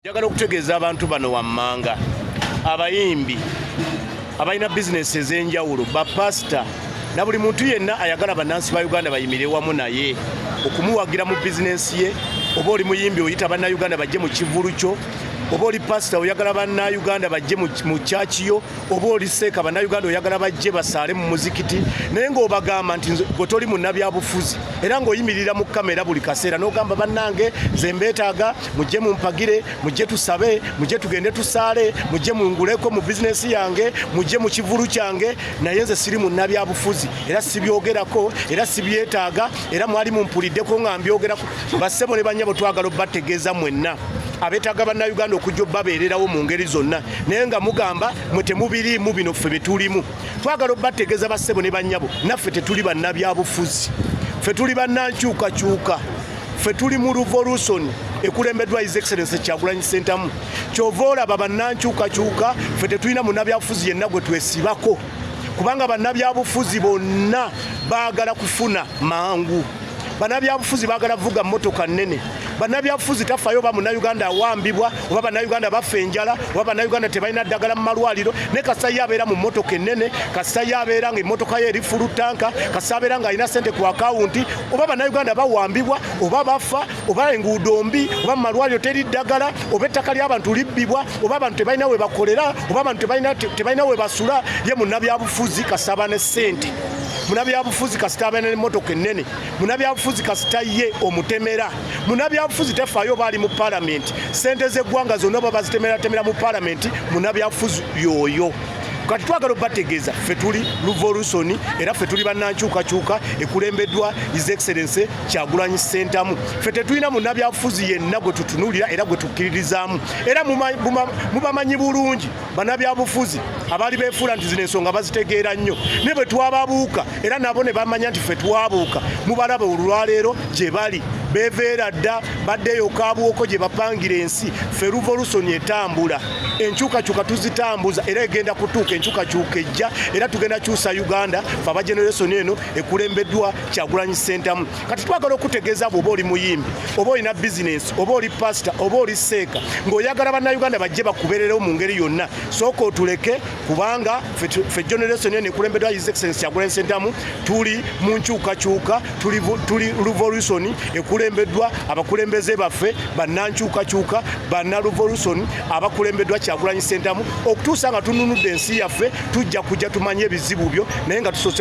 Njagala okutegeeza abantu bano wammanga, abayimbi abalina bizinesi ez'enjawulo, bapasita na buli muntu yenna ayagala bannansi ba Uganda bayimire wamu naye okumuwagira mu bizinesi ye. Oba oli muyimbi oyita bannayuganda bajje mu kivulu kyo, oba oli pasita oyagala bannayuganda bajje mu kyaki yo, oba oli seeka bannayuganda oyagala bajje basaale mu muzikiti, naye ng'obagamba nti gwe toli munnabyabufuzi era ng'oyimirira mu kamera buli kaseera n'ogamba bannange nze mbeetaaga mujje mumpagire, mujje tusabe, mujje tugende tusaale, mujje munguleko mu bizinesi yange, mujje mu kivulu kyange, naye nze siri munnabyabufuzi era sibyogerako era sibyetaaga era mwali mumpuliddeko nga mbyogerako. Bassebo ne bannyabo twagala obbategeeza mwenna abeetaaga bannayuganda okujja obbabeererawo mu ngeri zonna, naye nga mugamba mwe temubiriimu bino ffe bye tulimu. Twagala obbategeeza bassebo ne bannyabo, naffe tetuli bannabyabufuzi, ffe tuli bannankyukakyuka, ffe tuli mu revolution ekulembeddwa His Excellency Kyagulanyi Ssentamu. Kyova olaba bannankyukakyuka, ffe tetulina munnabyabufuzi yenna gwe twesibako, kubanga bannabyabufuzi bonna baagala kufuna mangu. Bannabyabufuzi baagala vuga mmotoka nnene. Bannabyabufuzi tafaayo oba munnayuganda awambibwa, oba bannayuganda bafa enjala, oba bannayuganda tebalina ddagala mu malwaliro, ne kasita ye abeera mu mmotoka ennene, kasita ye abeera ng'emmotoka ye eri fulu tanka, kasita abeera ng'alina ssente ku akawunti, oba bannayuganda bawambibwa, oba bafa, oba enguudo mbi, oba mu malwaliro teri ddagala, oba ettaka ly'abantu libbibwa, oba abantu tebalina we bakolera, oba abantu tebalina we basula, ye munnabyabufuzi kasita aba ne ssente. Munnabyabufuzi kasita abeera n'emmotoka ennene, munnabyabufuzi kasita ye omutemera, munnabyabufuzi tefaayo baali mu paalamenti, ssente z'eggwanga zonna baba bazitemeraatemera mu paalamenti, munnabyabufuzi y'oyo. Kati twagala obbategeeza ffe tuli revolution era ffe tuli bannankyukakyuka ekulembeddwa His Excellency Kyagulanyi Ssentamu. Ffe tetulina munnabyabufuzi yenna gwe tutunuulira era gwe tukkiririzaamu, era mubamanyi bulungi bannabyabufuzi abaali beefuula nti zino ensonga bazitegeera nnyo, ne bwe twababuuka era nabo ne bamanya nti ffe twabuuka, mubalaba olwaleero gye bali beeveera dda, baddeyo kaabwoko gye bapangira ensi. Ffe revolution etambula, enkyukakyuka tuzitambuza era egenda kutuuka, enkyukakyuka ejja era tugenda kyusa Uganda fe aba generation eno ekulembeddwa Kyagulanyi Ssentamu. Kati twagala okutegeeza bw'oba oli muyimbi, oba olina bizinesi, oba oli pasita, oba oli seeka, ng'oyagala bannayuganda bajje bakubeererewo mu ngeri yonna, sooka otuleke, kubanga ffe generation eno ekulembeddwa His Excellency Kyagulanyi Ssentamu tuli mu nkyukakyuka, tuli revolution ekulembeddwa abakulembeze baffe bannankyukakyuka, banna revolution abakulembeddwa Kyagulanyi Ssentamu, okutuusa nga tununudde ensi yaffe tujja kujja tumanye ebizibu byo naye nga tusoose